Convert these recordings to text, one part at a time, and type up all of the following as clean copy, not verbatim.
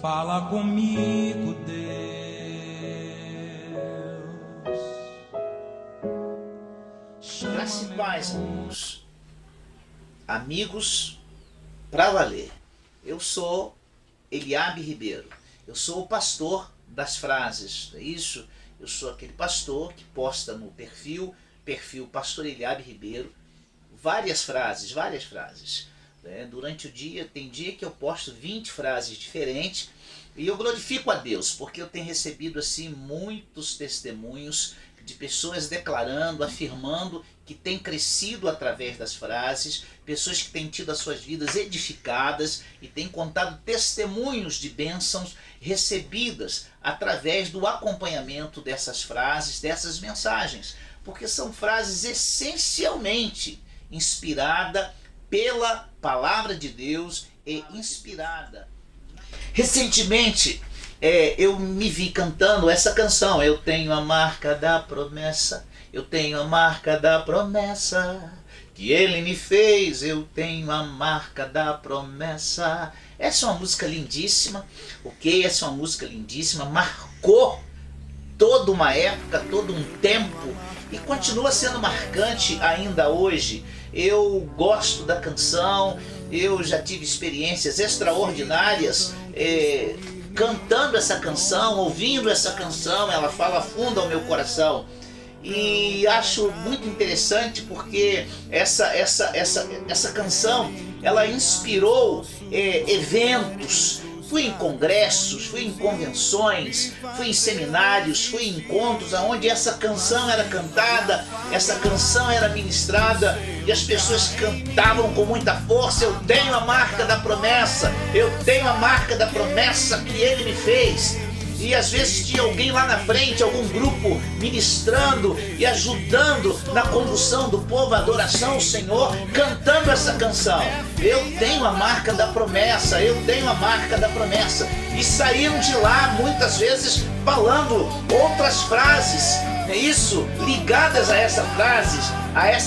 Fala comigo, Deus. Graça e paz, irmãos. Amigos pra valer. Eu sou Eliabe Ribeiro. Eu sou o pastor das frases, não é isso? Eu sou aquele pastor que posta no perfil Pastor Eliabe Ribeiro, várias frases. Durante o dia, tem dia que eu posto 20 frases diferentes e eu glorifico a Deus, porque eu tenho recebido assim muitos testemunhos de pessoas declarando, afirmando que têm crescido através das frases, pessoas que têm tido as suas vidas edificadas e têm contado testemunhos de bênçãos recebidas através do acompanhamento dessas frases, dessas mensagens, porque são frases essencialmente inspiradas pela palavra de Deus e inspirada. Recentemente eu me vi cantando essa canção. Eu tenho a marca da promessa, eu tenho a marca da promessa que Ele me fez, eu tenho a marca da promessa. Essa é uma música lindíssima, ok? Essa é uma música lindíssima, marcou toda uma época, todo um tempo e continua sendo marcante ainda hoje. Eu gosto da canção, eu já tive experiências extraordinárias cantando essa canção, ouvindo essa canção. Ela fala fundo ao meu coração. E acho muito interessante porque essa canção, ela inspirou eventos. Fui em congressos, fui em convenções, fui em seminários, fui em encontros onde essa canção era cantada, essa canção era ministrada e as pessoas cantavam com muita força. Eu tenho a marca da promessa, eu tenho a marca da promessa que Ele me fez. E às vezes tinha alguém lá na frente, algum grupo ministrando e ajudando na condução do povo à adoração ao Senhor, cantando essa canção. Eu tenho a marca da promessa, eu tenho a marca da promessa. E saíram de lá muitas vezes falando outras frases, é isso, ligadas a essa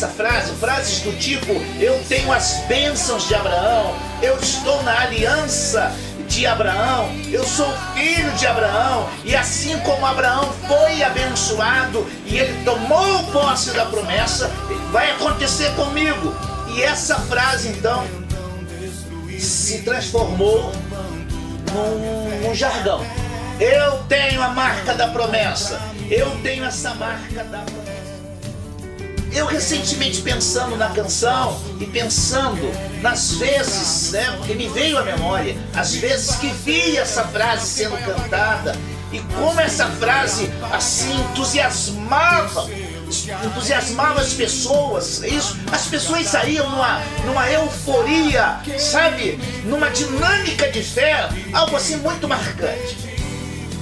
frase, frases do tipo: eu tenho as bênçãos de Abraão, eu estou na aliança de Abraão, eu sou filho de Abraão, e assim como Abraão foi abençoado e ele tomou posse da promessa, vai acontecer comigo. E essa frase então se transformou num jargão. Eu tenho a marca da promessa, eu tenho essa marca da promessa. Eu recentemente, pensando na canção e pensando nas vezes, porque me veio à memória as vezes que vi essa frase sendo cantada e como essa frase assim entusiasmava as pessoas, isso, as pessoas saíam numa euforia, sabe, numa dinâmica de fé, algo assim muito marcante.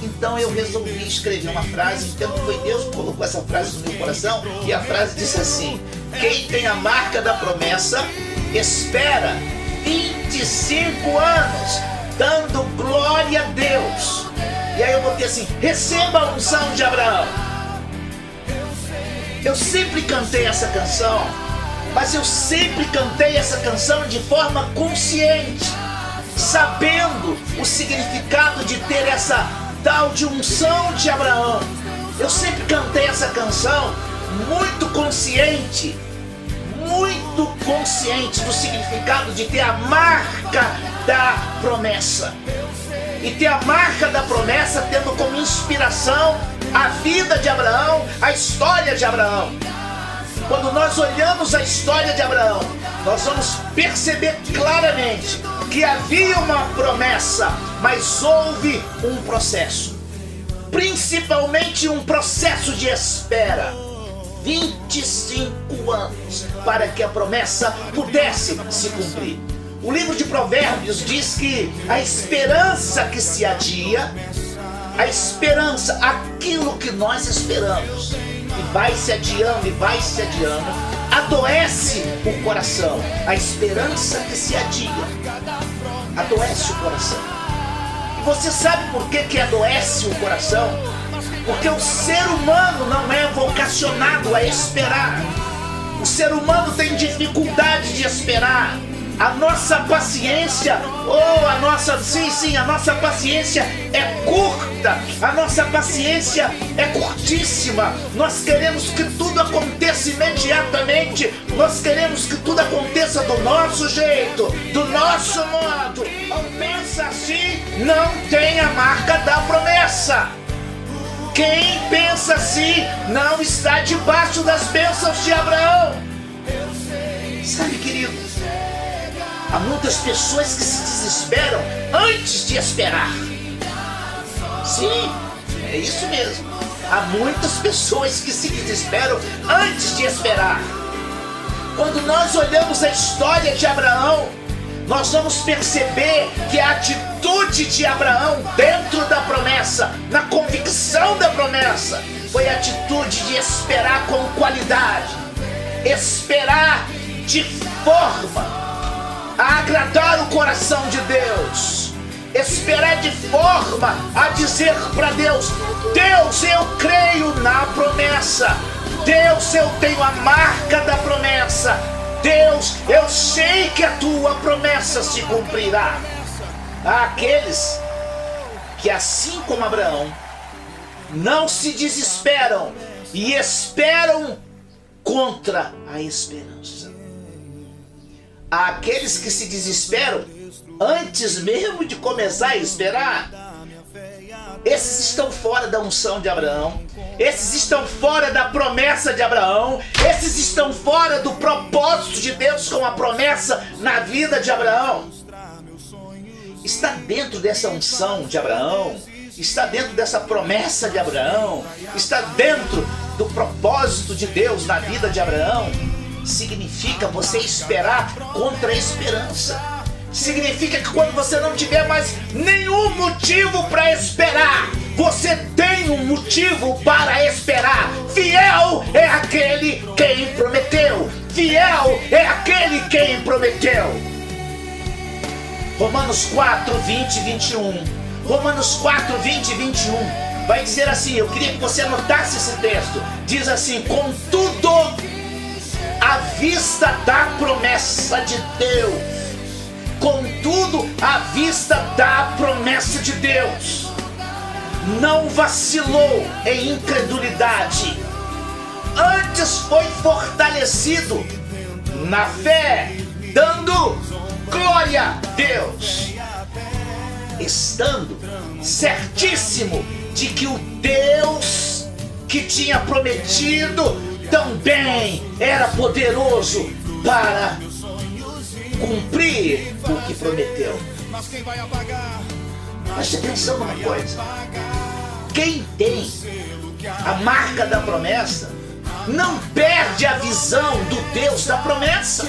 Então eu resolvi escrever uma frase, então foi Deus que colocou essa frase no meu coração, e a frase disse assim: quem tem a marca da promessa espera 25 anos dando glória a Deus. E aí eu botei assim: receba a unção de Abraão. Eu sempre cantei essa canção, mas eu sempre cantei essa canção de forma consciente, sabendo o significado de ter essa tal de unção de Abraão. Eu sempre cantei essa canção muito consciente do significado de ter a marca da promessa. E ter a marca da promessa tendo como inspiração a vida de Abraão, a história de Abraão. Quando nós olhamos a história de Abraão, nós vamos perceber claramente que havia uma promessa, mas houve um processo, principalmente um processo de espera. 25 anos para que a promessa pudesse se cumprir. O livro de Provérbios diz que a esperança que se adia, a esperança, aquilo que nós esperamos, e vai se adiando, adoece o coração. A esperança que se adia adoece o coração. E você sabe por que adoece o coração? Porque o ser humano não é vocacionado a esperar. O ser humano tem dificuldade de esperar. A nossa paciência, a nossa paciência é curta, a nossa paciência é curtíssima. Nós queremos que tudo aconteça imediatamente, nós queremos que tudo aconteça do nosso jeito, do nosso modo. Quem pensa assim não tem a marca da promessa. Quem pensa assim não está debaixo das bênçãos de Abraão. Sabe, querido, há muitas pessoas que se desesperam antes de esperar. Sim, é isso mesmo. Há muitas pessoas que se desesperam antes de esperar. Quando nós olhamos a história de Abraão, nós vamos perceber que a atitude de Abraão dentro da promessa, na convicção da promessa, foi a atitude de esperar com qualidade, esperar de forma a agradar o coração de Deus, esperar de forma a dizer para Deus: Deus, eu creio na promessa, Deus, eu tenho a marca da promessa, Deus, eu sei que a tua promessa se cumprirá. Há aqueles que, assim como Abraão, não se desesperam e esperam contra a esperança. Há aqueles que se desesperam antes mesmo de começar a esperar. Esses estão fora da unção de Abraão. Esses estão fora da promessa de Abraão. Esses estão fora do propósito de Deus com a promessa na vida de Abraão. Está dentro dessa unção de Abraão, está dentro dessa promessa de Abraão, está dentro do propósito de Deus na vida de Abraão. Significa você esperar contra a esperança. Significa que quando você não tiver mais nenhum motivo para esperar, você tem um motivo para esperar. Fiel é aquele quem prometeu. Fiel é aquele quem prometeu. Romanos 4, 20 e 21. Romanos 4, 20 e 21 vai dizer assim, eu queria que você anotasse esse texto. Diz assim: contudo, à vista da promessa de Deus, contudo, à vista da promessa de Deus, não vacilou em incredulidade, antes foi fortalecido na fé, dando glória a Deus, estando certíssimo de que o Deus que tinha prometido também era poderoso para cumprir o que prometeu. Preste atenção numa coisa: quem tem a marca da promessa não perde a visão do Deus da promessa.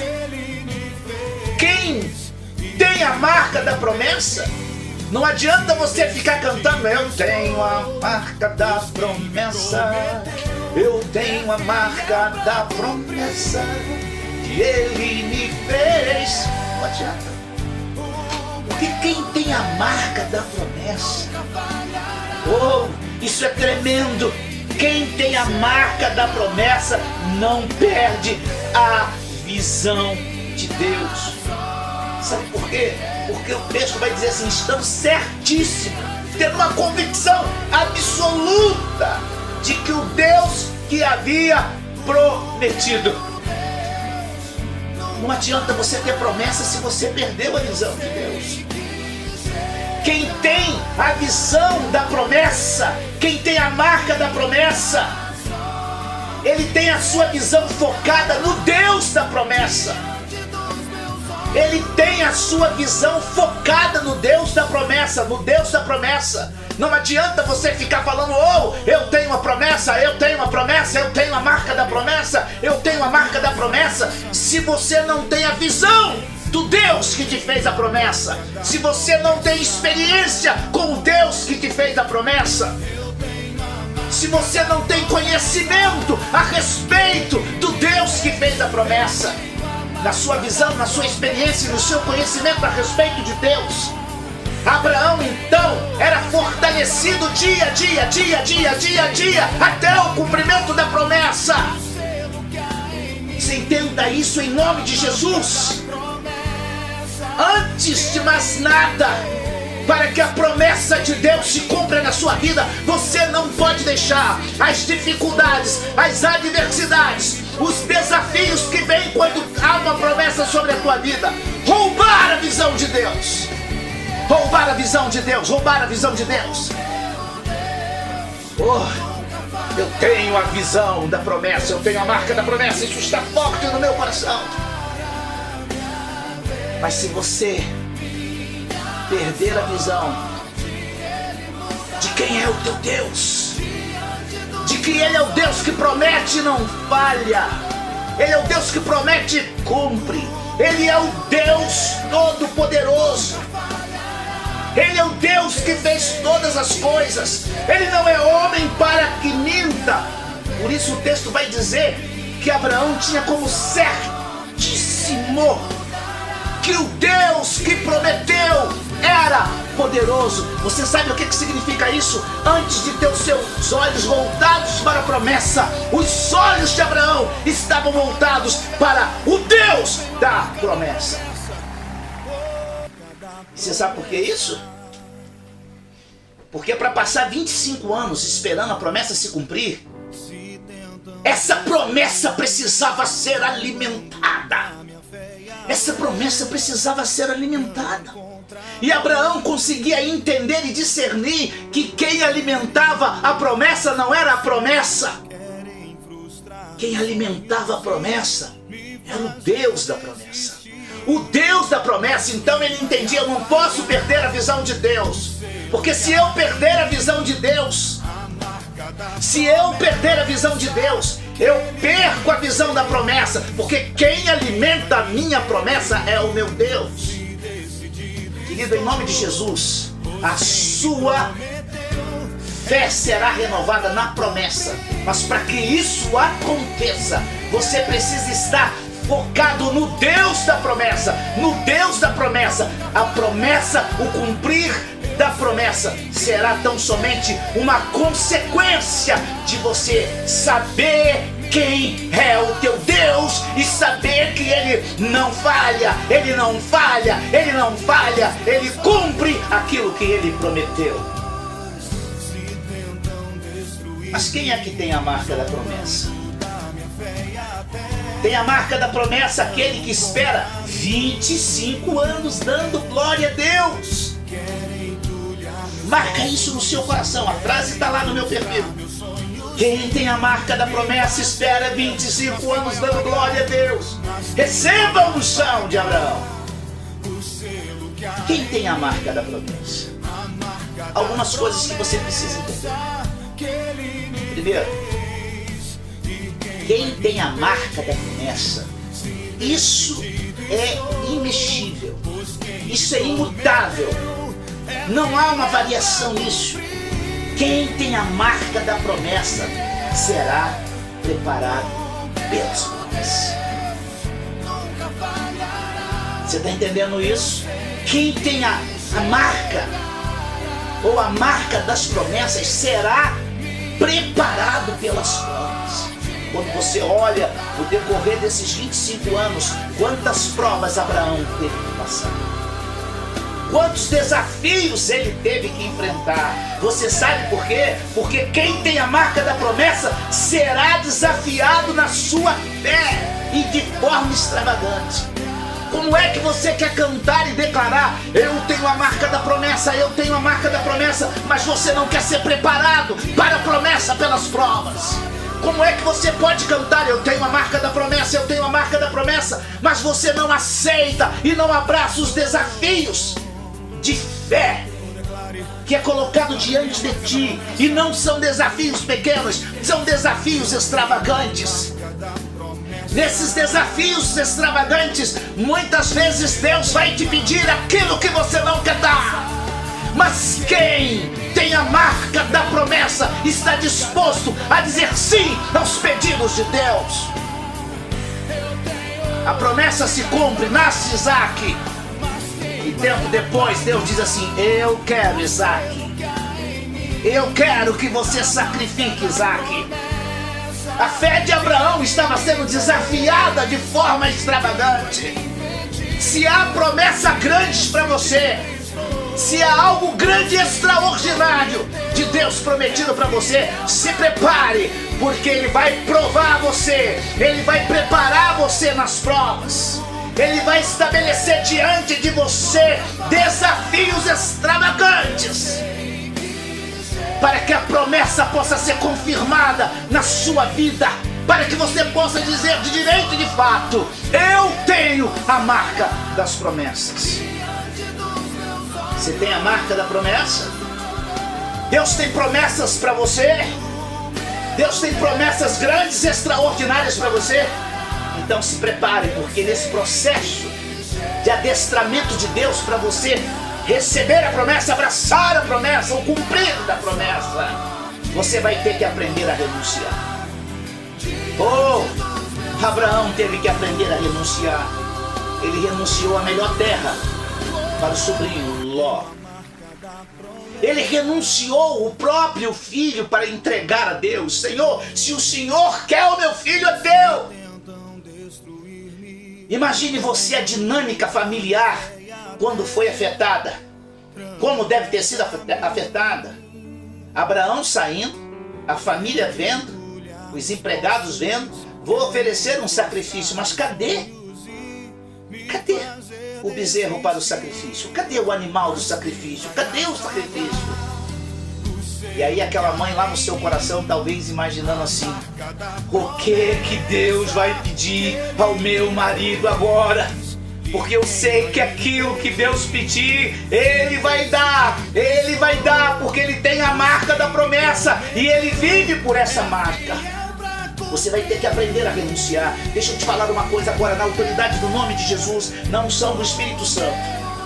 Quem tem a marca da promessa, não adianta você ficar cantando: eu tenho a marca da promessa, eu tenho a marca da promessa que Ele me fez. Não adianta. Porque quem tem a marca da promessa, isso é tremendo. Quem tem a marca da promessa não perde a visão de Deus. Sabe por quê? Porque o texto vai dizer assim: estão certíssimos, tendo uma convicção absoluta de que o Deus que havia prometido. Não adianta você ter promessa se você perdeu a visão de Deus. Quem tem a visão da promessa, quem tem a marca da promessa, ele tem a sua visão focada no Deus da promessa. Ele tem a sua visão focada no Deus da promessa, no Deus da promessa. Não adianta você ficar falando: eu tenho uma promessa, eu tenho uma promessa, eu tenho a marca da promessa, eu tenho a marca da promessa, se você não tem a visão do Deus que te fez a promessa, se você não tem experiência com o Deus que te fez a promessa, se você não tem conhecimento a respeito do Deus que fez a promessa. Na sua visão, na sua experiência e no seu conhecimento a respeito de Deus, Abraão então era fortalecido dia a dia, até o cumprimento da promessa. Você entenda isso em nome de Jesus. antes de mais nada, para que a promessa de Deus se cumpra na sua vida, você não pode deixar as dificuldades, as adversidades, os desafios que vêm quando há uma promessa sobre a tua vida roubar a visão de Deus. Roubar a visão de Deus, roubar a visão de Deus. Eu tenho a visão da promessa, eu tenho a marca da promessa, isso está forte no meu coração. Mas se você perder a visão de quem é o teu Deus, de que Ele é o Deus que promete e não falha, Ele é o Deus que promete e cumpre, Ele é o Deus Todo-Poderoso, Ele é o Deus que fez todas as coisas, Ele não é homem para que minta. Por isso o texto vai dizer que Abraão tinha como certíssimo que o Deus que prometeu era poderoso. Você sabe o que significa isso? Antes de ter os seus olhos voltados para a promessa, os olhos de Abraão estavam voltados para o Deus da promessa. Você sabe por que isso? Porque para passar 25 anos esperando a promessa se cumprir, essa promessa precisava ser alimentada. Essa promessa precisava ser alimentada. E Abraão conseguia entender e discernir que quem alimentava a promessa não era a promessa. Quem alimentava a promessa era o Deus da promessa. O Deus da promessa. Então ele entendia: eu não posso perder a visão de Deus. Porque se eu perder a visão de Deus, eu perco a visão da promessa. Porque quem alimenta a minha promessa é o meu Deus. Querido, em nome de Jesus, a sua fé será renovada na promessa. Mas para que isso aconteça, você precisa estar focado no Deus da promessa. No Deus da promessa. A promessa, o cumprir da promessa será tão somente uma consequência de você saber quem é o teu Deus e saber que Ele não falha, Ele não falha, Ele não falha, Ele cumpre aquilo que Ele prometeu. Mas quem é que tem a marca da promessa? Tem a marca da promessa aquele que espera 25 anos dando glória a Deus. Marca isso no seu coração, a frase está lá no meu perfil. Quem tem a marca da promessa espera 25 anos dando glória a Deus. Receba a unção de Abraão. Quem tem a marca da promessa? Algumas coisas que você precisa entender. Primeiro, quem tem a marca da promessa, isso é imexível, isso é imutável, não há uma variação nisso. Quem tem a marca da promessa será preparado pelas promessas. Você está entendendo isso? Quem tem a marca, ou a marca das promessas, será preparado pelas provas. Quando você olha o decorrer desses 25 anos, quantas provas Abraão teve que passar? Quantos desafios ele teve que enfrentar? Você sabe por quê? Porque quem tem a marca da promessa será desafiado na sua fé e de forma extravagante. Como é que você quer cantar e declarar: eu tenho a marca da promessa, eu tenho a marca da promessa, mas você não quer ser preparado para a promessa pelas provas? Como é que você pode cantar: eu tenho a marca da promessa, eu tenho a marca da promessa, mas você não aceita e não abraça os desafios de fé que é colocado diante de ti? E não são desafios pequenos, são desafios extravagantes. Nesses desafios extravagantes, muitas vezes Deus vai te pedir aquilo que você não quer dar. Mas quem tem a marca da promessa está disposto a dizer sim aos pedidos de Deus. A promessa se cumpre, nasce Isaac. E tempo depois Deus diz assim: eu quero Isaac. Eu quero que você sacrifique Isaac. A fé de Abraão estava sendo desafiada de forma extravagante. Se há promessas grandes para você, se há algo grande e extraordinário de Deus prometido para você, se prepare, porque Ele vai provar você, Ele vai preparar você nas provas, Ele vai estabelecer diante de você desafios extravagantes, para que a promessa possa ser confirmada na sua vida, para que você possa dizer de direito e de fato: eu tenho a marca das promessas. Você tem a marca da promessa? Deus tem promessas para você? Deus tem promessas grandes e extraordinárias para você? Então se prepare, porque nesse processo de adestramento de Deus para você receber a promessa, abraçar a promessa, o cumprir da promessa, você vai ter que aprender a renunciar. Oh, Abraão teve que aprender a renunciar. Ele renunciou à melhor terra para o sobrinho Ló. Ele renunciou o próprio filho para entregar a Deus. Senhor, se o Senhor quer o meu filho, é teu. Imagine você a dinâmica familiar quando foi afetada. Como deve ter sido afetada. Abraão saindo, a família vendo, os empregados vendo: vou oferecer um sacrifício, mas cadê? Cadê o bezerro para o sacrifício? Cadê o animal do sacrifício? Cadê o sacrifício? E aí aquela mãe lá no seu coração talvez imaginando assim: o que Deus vai pedir ao meu marido agora? Porque eu sei que aquilo que Deus pedir, Ele vai dar, porque Ele tem a marca da promessa e Ele vive por essa marca. Você vai ter que aprender a renunciar. Deixa eu te falar uma coisa agora, na autoridade do nome de Jesus, na unção do Espírito Santo.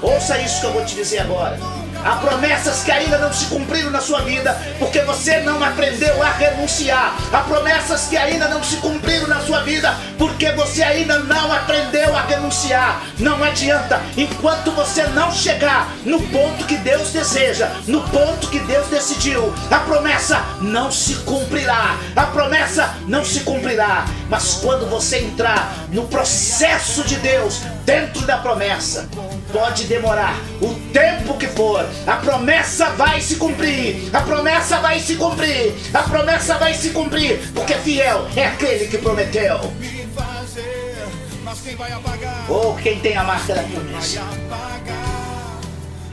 Ouça isso que eu vou te dizer agora. Há promessas que ainda não se cumpriram na sua vida, porque você não aprendeu a renunciar. Há promessas que ainda não se cumpriram na sua vida, porque você ainda não aprendeu a renunciar. Não adianta, enquanto você não chegar no ponto que Deus deseja, no ponto que Deus decidiu, a promessa não se cumprirá. A promessa não se cumprirá. Mas quando você entrar no processo de Deus, dentro da promessa, pode demorar o tempo que for, a promessa vai se cumprir, a promessa vai se cumprir, a promessa vai se cumprir, porque fiel é aquele que prometeu. Ou quem tem a marca da promessa.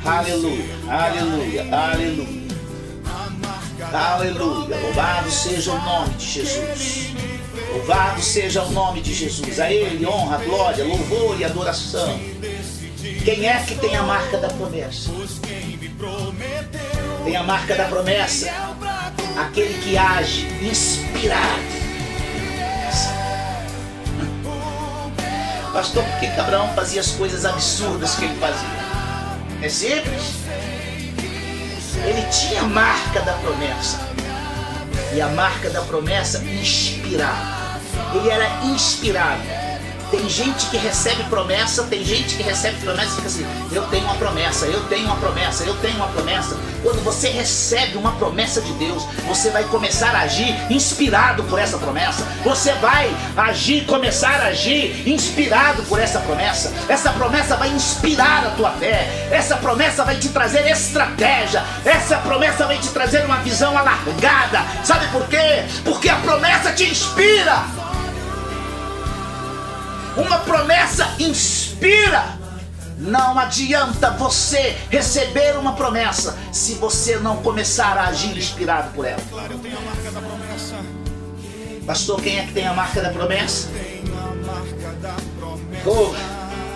Aleluia, aleluia, aleluia, aleluia. Louvado seja o nome de Jesus. Louvado seja o nome de Jesus. A Ele honra, glória, louvor e adoração. Quem é que tem a marca da promessa? Tem a marca da promessa aquele que age inspirado. Pastor, por que Abraão fazia as coisas absurdas que ele fazia? É simples. Ele tinha a marca da promessa. E a marca da promessa inspirada. Ele era inspirado. Tem gente que recebe promessa, tem gente que recebe promessa e fica assim: eu tenho uma promessa, eu tenho uma promessa, eu tenho uma promessa. Quando você recebe uma promessa de Deus, você vai começar a agir inspirado por essa promessa. Você vai agir, começar a agir inspirado por essa promessa. Essa promessa vai inspirar a tua fé. Essa promessa vai te trazer estratégia. Essa promessa vai te trazer uma visão alargada. Sabe por quê? Porque a promessa te inspira. Uma promessa inspira. Não adianta você receber uma promessa se você não começar a agir inspirado por ela. Pastor, quem é que tem a marca da promessa? Oh,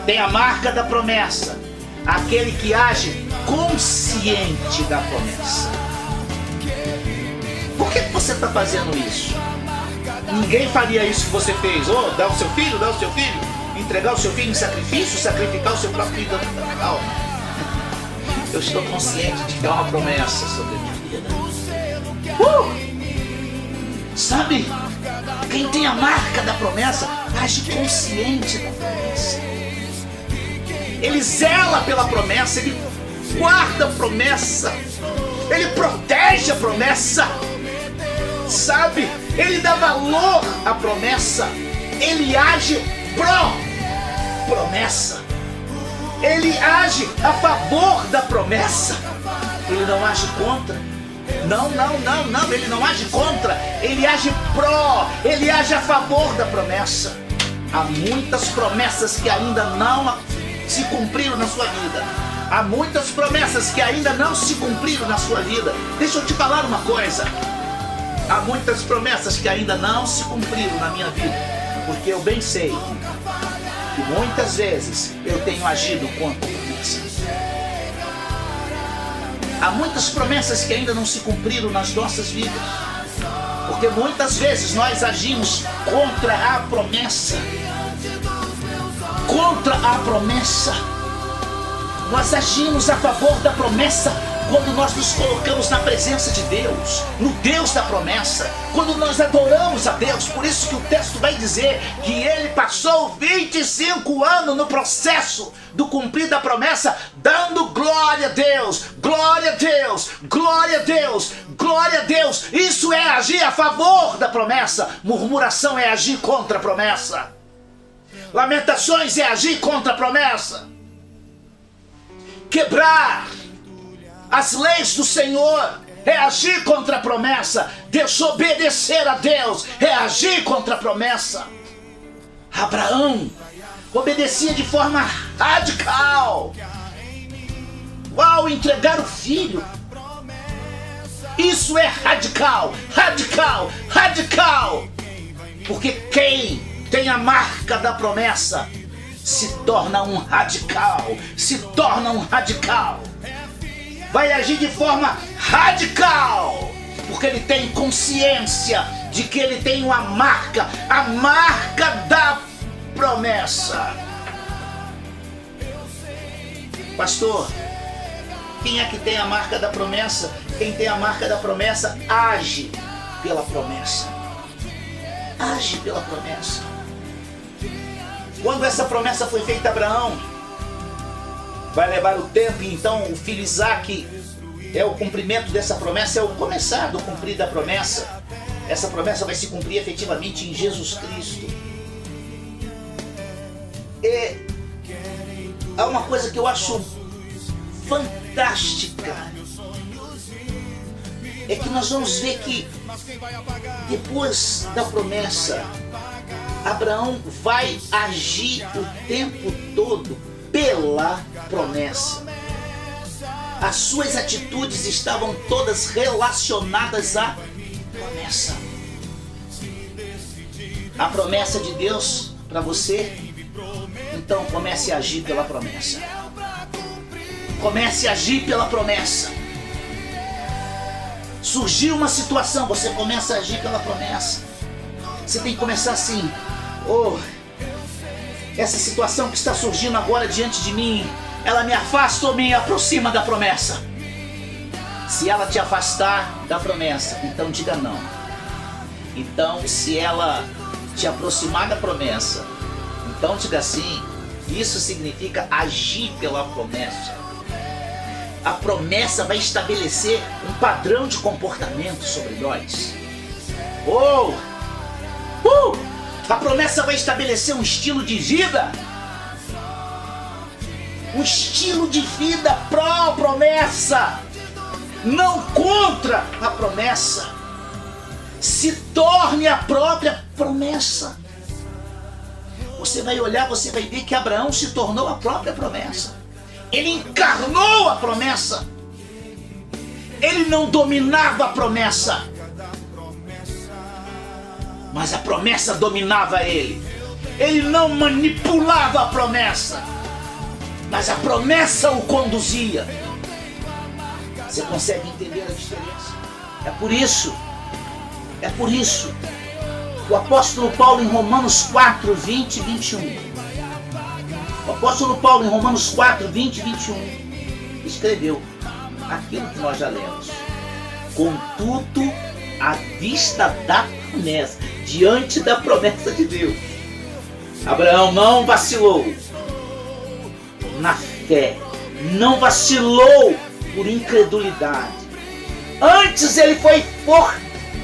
tem a marca da promessa aquele que age consciente da promessa. Por que você está fazendo isso? Ninguém faria isso que você fez. Oh, dar o seu filho, entregar o seu filho em sacrifício, sacrificar o seu próprio filho. Não. Eu estou consciente de que há uma promessa sobre a minha vida. Sabe? Quem tem a marca da promessa age consciente da promessa. Ele zela pela promessa, ele guarda a promessa, ele protege a promessa. Sabe? Ele dá valor à promessa. Ele age pró-promessa. Ele age a favor da promessa. Ele não age contra. Não, ele não age contra. Ele age pró, ele age a favor da promessa. Há muitas promessas que ainda não se cumpriram na sua vida. Há muitas promessas que ainda não se cumpriram na sua vida. Deixa eu te falar uma coisa. Há muitas promessas que ainda não se cumpriram na minha vida. Porque eu bem sei que muitas vezes eu tenho agido contra a promessa. Há muitas promessas que ainda não se cumpriram nas nossas vidas. Porque muitas vezes nós agimos contra a promessa. Contra a promessa. Nós agimos a favor da promessa quando nós nos colocamos na presença de Deus, no Deus da promessa, quando nós adoramos a Deus. Por isso que o texto vai dizer que ele passou 25 anos no processo do cumprir da promessa, dando glória a Deus, glória a Deus, glória a Deus, glória a Deus. Isso é agir a favor da promessa. Murmuração é agir contra a promessa. Lamentações é agir contra a promessa. Quebrar as leis do Senhor é agir contra a promessa. Desobedecer a Deus é agir contra a promessa. Abraão obedecia de forma radical ao entregar o filho. Isso é radical, radical, radical. Porque quem tem a marca da promessa se torna um radical, se torna um radical. Vai agir de forma radical, porque ele tem consciência de que ele tem uma marca, a marca da promessa. Pastor, quem é que tem a marca da promessa? Quem tem a marca da promessa age pela promessa. Age pela promessa. Quando essa promessa foi feita a Abraão, vai levar o tempo, e então o filho Isaque é o cumprimento dessa promessa, é o começar do cumprir da promessa. Essa promessa vai se cumprir efetivamente em Jesus Cristo. E há uma coisa que eu acho fantástica, é que nós vamos ver que depois da promessa, Abraão vai agir o tempo todo pela promessa. As suas atitudes estavam todas relacionadas à promessa. A promessa de Deus para você, então comece a agir pela promessa. Comece a agir pela promessa. Surgiu uma situação, você começa a agir pela promessa. Você tem que começar assim: essa situação que está surgindo agora diante de mim, ela me afasta ou me aproxima da promessa? Se ela te afastar da promessa, então diga não. Então, se ela te aproximar da promessa, então diga sim. Isso significa agir pela promessa. A promessa vai estabelecer um padrão de comportamento sobre nós. A promessa vai estabelecer um estilo de vida. Um estilo de vida pró-promessa, não contra a promessa. Se torne a própria promessa. Você vai olhar, você vai ver que Abraão se tornou a própria promessa. Ele encarnou a promessa. Ele não dominava a promessa, mas a promessa dominava ele. Ele não manipulava a promessa, mas a promessa o conduzia. Você consegue entender a diferença? É por isso, o apóstolo Paulo em Romanos 4, 20 e 21. O apóstolo Paulo em Romanos 4, 20 e 21 escreveu aquilo que nós já lemos. Contudo, à vista da promessa, diante da promessa de Deus, Abraão não vacilou na fé, não vacilou por incredulidade. Antes ele foi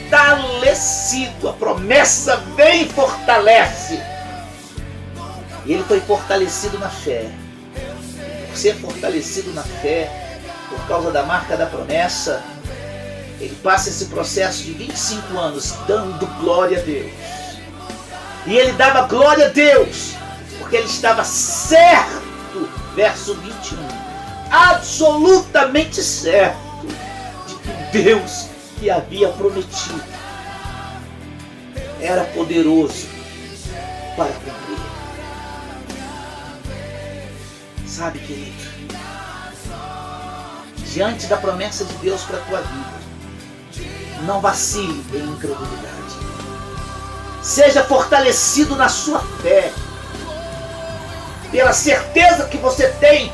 fortalecido. A promessa vem e fortalece. E ele foi fortalecido na fé. ser fortalecido na fé, por causa da marca da promessa, ele passa esse processo de 25 anos dando glória a Deus. E ele dava glória a Deus, porque ele estava certo, verso 21, absolutamente certo, de que Deus que havia prometido era poderoso para cumprir. Sabe, querido, diante da promessa de Deus para a tua vida, não vacile em incredulidade. Seja fortalecido na sua fé, pela certeza que você tem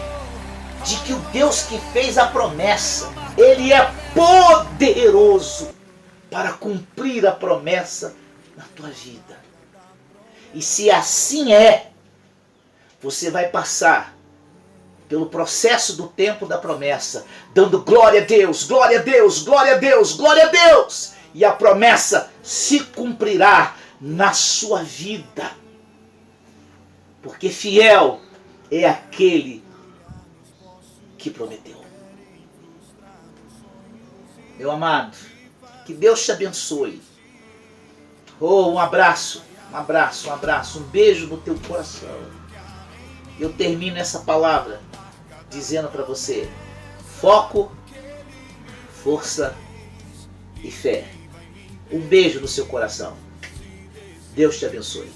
de que o Deus que fez a promessa, Ele é poderoso para cumprir a promessa na tua vida. E se assim é, você vai passar pelo processo do tempo da promessa, dando glória a Deus, glória a Deus, glória a Deus, glória a Deus. E a promessa se cumprirá na sua vida. Porque fiel é aquele que prometeu. Meu amado, que Deus te abençoe. Oh, um abraço, um abraço, um abraço, um beijo no teu coração. Eu termino essa palavra dizendo para você: foco, força e fé. Um beijo no seu coração. Deus te abençoe.